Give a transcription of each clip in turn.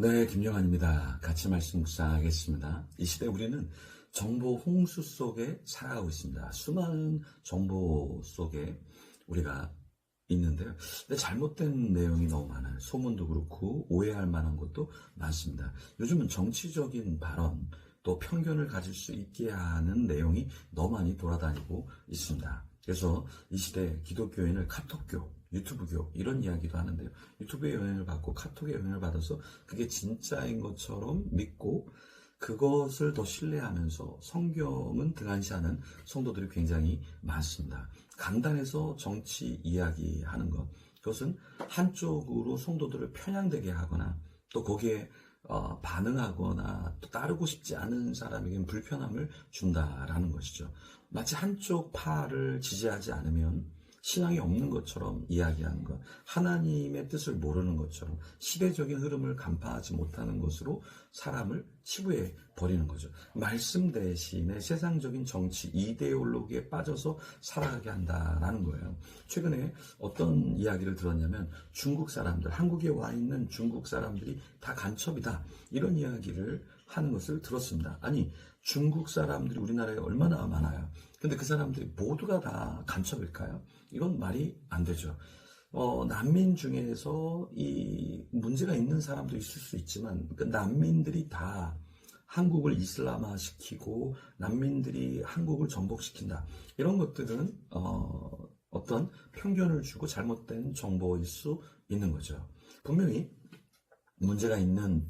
네, 김영환입니다. 같이 말씀 묵상하겠습니다. 이 시대 우리는 정보 홍수 속에 살아가고 있습니다. 수많은 정보 속에 우리가 있는데요. 근데 잘못된 내용이 너무 많아요. 소문도 그렇고 오해할 만한 것도 많습니다. 요즘은 정치적인 발언, 또 편견을 가질 수 있게 하는 내용이 너무 많이 돌아다니고 있습니다. 그래서 이 시대 기독교인을 카톡교, 유튜브교 이런 이야기도 하는데요. 유튜브의 영향을 받고 카톡의 영향을 받아서 그게 진짜인 것처럼 믿고 그것을 더 신뢰하면서 성경은 등한시하는 성도들이 굉장히 많습니다. 강단에서 정치 이야기하는 것, 그것은 한쪽으로 성도들을 편향되게 하거나 또 거기에 반응하거나 또 따르고 싶지 않은 사람에게는 불편함을 준다라는 것이죠. 마치 한쪽 파를 지지하지 않으면 신앙이 없는 것처럼 이야기하는 것, 하나님의 뜻을 모르는 것처럼 시대적인 흐름을 간파하지 못하는 것으로 사람을 치부해 버리는 거죠. 말씀 대신에 세상적인 정치, 이데올로기에 빠져서 살아가게 한다라는 거예요. 최근에 어떤 이야기를 들었냐면 중국 사람들, 한국에 와 있는 중국 사람들이 다 간첩이다. 이런 이야기를 하는 것을 들었습니다. 아니, 중국 사람들이 우리나라에 얼마나 많아요. 근데 그 사람들이 모두가 다 간첩일까요? 이건 말이 안 되죠. 난민 중에서 이 문제가 있는 사람도 있을 수 있지만, 그 난민들이 다 한국을 이슬람화 시키고, 난민들이 한국을 전복시킨다. 이런 것들은, 어떤 편견을 주고 잘못된 정보일 수 있는 거죠. 분명히 문제가 있는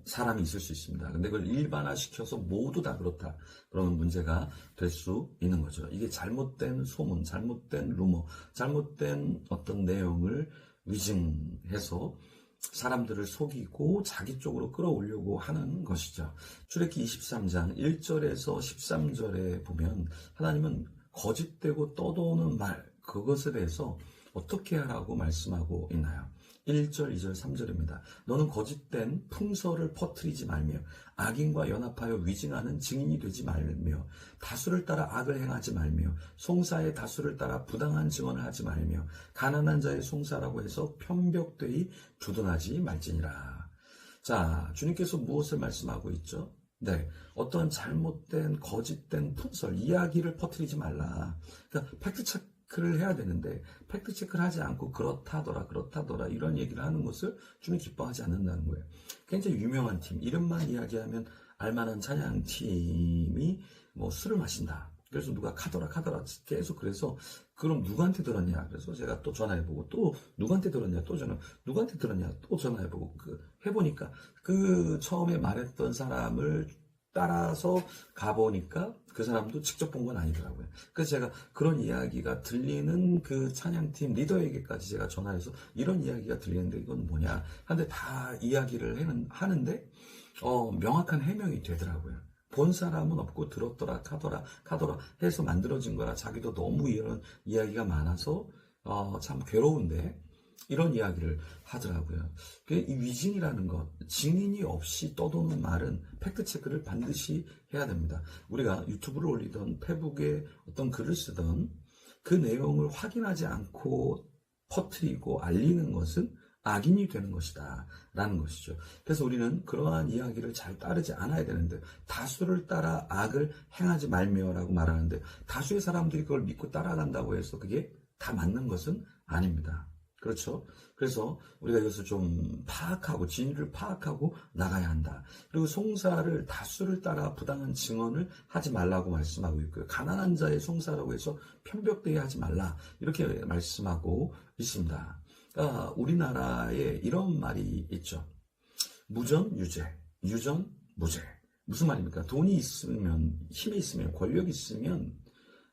사람이 있을 수 있습니다. 근데 그걸 일반화시켜서 모두 다 그렇다. 그러면 문제가 될 수 있는 거죠. 이게 잘못된 소문, 잘못된 루머, 잘못된 어떤 내용을 위증해서 사람들을 속이고 자기 쪽으로 끌어오려고 하는 것이죠. 출애굽기 23장 1절에서 13절에 보면 하나님은 거짓되고 떠도는 말, 그것에 대해서 어떻게 하라고 말씀하고 있나요? 1절, 2절, 3절입니다. 너는 거짓된 풍설을 퍼뜨리지 말며 악인과 연합하여 위증하는 증인이 되지 말며 다수를 따라 악을 행하지 말며 송사의 다수를 따라 부당한 증언을 하지 말며 가난한 자의 송사라고 해서 편벽되이 두둔하지 말지니라. 자, 주님께서 무엇을 말씀하고 있죠? 네, 어떤 잘못된 거짓된 풍설, 이야기를 퍼뜨리지 말라. 그러니까 팩트체크를 해야 되는데 팩트체크를 하지 않고 그렇다더라 이런 얘기를 하는 것을 주님 기뻐하지 않는다는 거예요. 굉장히 유명한 팀, 이름만 이야기하면 알만한 찬양팀이 술을 마신다. 그래서 누가 카더라 계속 그래서 그럼 누구한테 들었냐? 그래서 제가 또 전화해보고 또 누구한테 들었냐? 또 누구한테 들었냐? 또 전화해보고 해보니까 그 처음에 말했던 사람을 따라서 가보니까 그 사람도 직접 본 건 아니더라고요. 그래서 제가 그런 이야기가 들리는 그 찬양팀 리더에게까지 제가 전화해서 이런 이야기가 들리는데 이건 뭐냐 하는데 다 이야기를 하는데 명확한 해명이 되더라고요. 본 사람은 없고 들었더라 카더라 해서 만들어진 거라 자기도 너무 이런 이야기가 많아서 참 괴로운데 이런 이야기를 하더라고요. 이 위증이라는 것, 증인이 없이 떠도는 말은 팩트체크를 반드시 해야 됩니다. 우리가 유튜브를 올리던 페북에 어떤 글을 쓰던 그 내용을 확인하지 않고 퍼뜨리고 알리는 것은 악인이 되는 것이다 라는 것이죠. 그래서 우리는 그러한 이야기를 잘 따르지 않아야 되는데 다수를 따라 악을 행하지 말며 라고 말하는데 다수의 사람들이 그걸 믿고 따라간다고 해서 그게 다 맞는 것은 아닙니다. 그렇죠? 그래서 우리가 이것을 좀 파악하고 진위를 파악하고 나가야 한다. 그리고 송사를 다수를 따라 부당한 증언을 하지 말라고 말씀하고 있고요. 가난한 자의 송사라고 해서 편벽되게 하지 말라 이렇게 말씀하고 있습니다. 그러니까 우리나라에 이런 말이 있죠. 무전 유죄, 유전 무죄. 무슨 말입니까? 돈이 있으면, 힘이 있으면, 권력이 있으면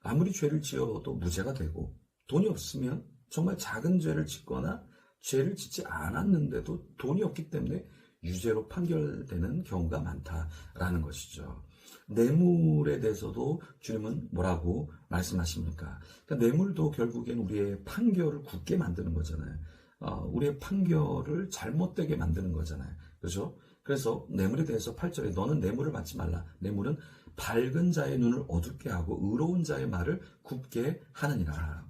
아무리 죄를 지어도 무죄가 되고 돈이 없으면 정말 작은 죄를 짓거나 죄를 짓지 않았는데도 돈이 없기 때문에 유죄로 판결되는 경우가 많다라는 것이죠. 뇌물에 대해서도 주님은 뭐라고 말씀하십니까? 그러니까 뇌물도 결국엔 우리의 판결을 굳게 만드는 거잖아요. 우리의 판결을 잘못되게 만드는 거잖아요. 그렇죠? 그래서 뇌물에 대해서 8절에 너는 뇌물을 받지 말라. 뇌물은 밝은 자의 눈을 어둡게 하고 의로운 자의 말을 굽게 하느니라.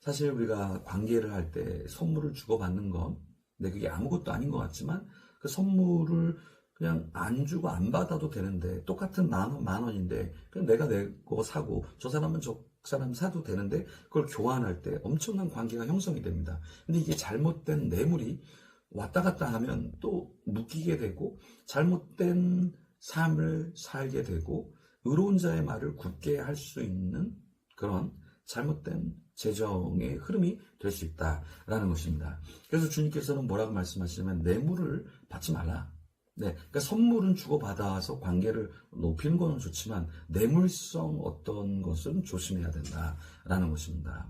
사실 우리가 관계를 할 때 선물을 주고받는 건, 근데 그게 아무것도 아닌 것 같지만 그 선물을 그냥 안 주고 안 받아도 되는데, 똑같은 만 원인데 그냥 내가 내 거 사고 저 사람은 저 사람 사도 되는데, 그걸 교환할 때 엄청난 관계가 형성이 됩니다. 근데 이게 잘못된 뇌물이 왔다 갔다 하면 또 묶이게 되고, 잘못된 삶을 살게 되고, 의로운 자의 말을 굳게 할 수 있는 그런 잘못된 재정의 흐름이 될 수 있다라는 것입니다. 그래서 주님께서는 뭐라고 말씀하시냐면, 뇌물을 받지 말라. 네, 그러니까 선물은 주고받아서 관계를 높이는 것은 좋지만 뇌물성 어떤 것은 조심해야 된다라는 것입니다.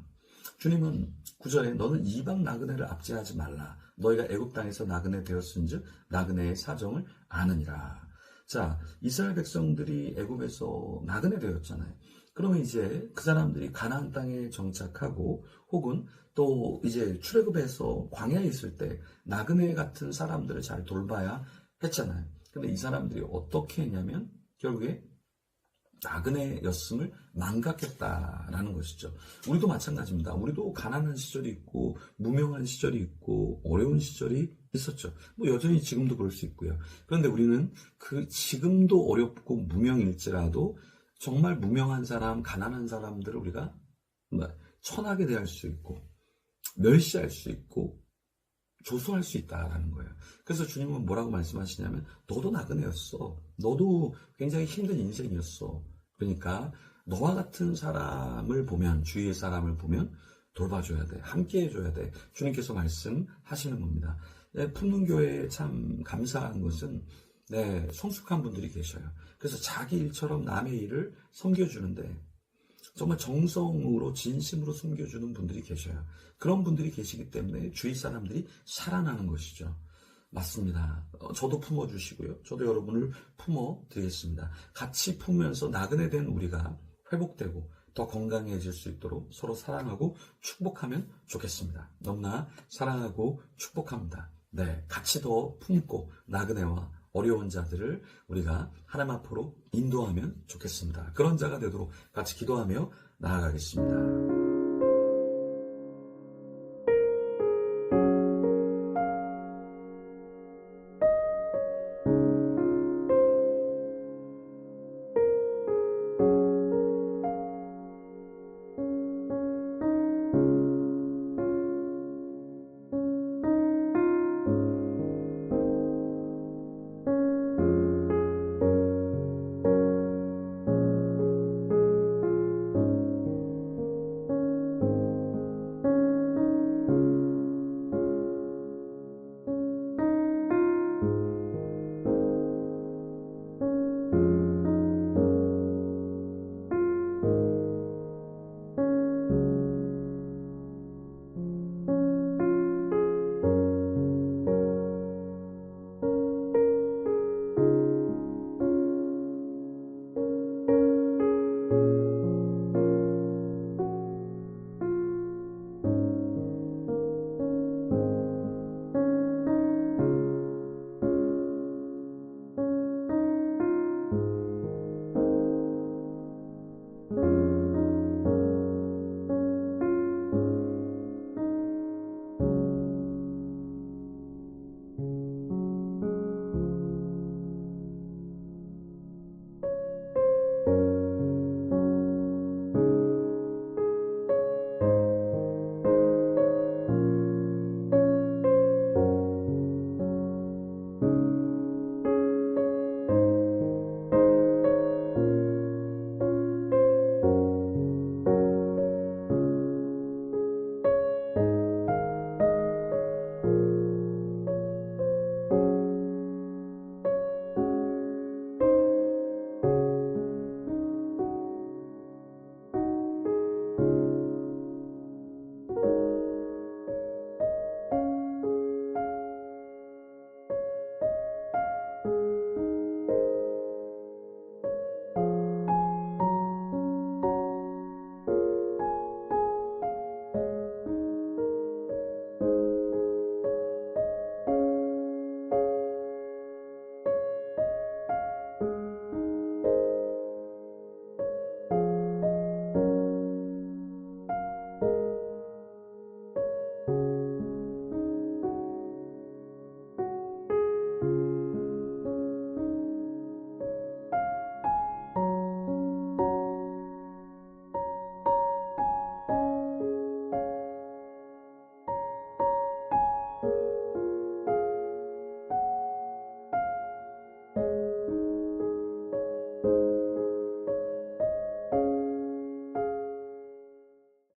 주님은 9절에 너는 이방 나그네를 압제하지 말라. 너희가 애굽 땅에서 나그네 되었은즉 나그네의 사정을 아느니라. 자, 이스라엘 백성들이 애굽에서 나그네 되었잖아요. 그러면 이제 그 사람들이 가나안 땅에 정착하고, 혹은 또 이제 출애굽해서 광야에 있을 때 나그네 같은 사람들을 잘 돌봐야 했잖아요. 근데 이 사람들이 어떻게 했냐면 결국에 나그네였음을 망각했다라는 것이죠. 우리도 마찬가지입니다. 우리도 가난한 시절이 있고 무명한 시절이 있고 어려운 시절이 있었죠. 뭐 여전히 지금도 그럴 수 있고요. 그런데 우리는 그 지금도 어렵고 무명일지라도 정말 무명한 사람, 가난한 사람들을 우리가 천하게 대할 수 있고 멸시할 수 있고 조소할 수 있다라는 거예요. 그래서 주님은 뭐라고 말씀하시냐면, 너도 나그네였어. 너도 굉장히 힘든 인생이었어. 그러니까 너와 같은 사람을 보면, 주위의 사람을 보면 돌봐줘야 돼. 함께 해줘야 돼. 주님께서 말씀하시는 겁니다. 네, 풍문교회에 참 감사한 것은, 네, 성숙한 분들이 계셔요. 그래서 자기 일처럼 남의 일을 섬겨주는데 정말 정성으로 진심으로 섬겨주는 분들이 계셔요. 그런 분들이 계시기 때문에 주위 사람들이 살아나는 것이죠. 맞습니다. 저도 품어주시고요. 저도 여러분을 품어드리겠습니다. 같이 품으면서 나그네 된 우리가 회복되고 더 건강해질 수 있도록 서로 사랑하고 축복하면 좋겠습니다. 너무나 사랑하고 축복합니다. 네, 같이 더 품고 나그네와 어려운 자들을 우리가 하나님 앞으로 인도하면 좋겠습니다. 그런 자가 되도록 같이 기도하며 나아가겠습니다.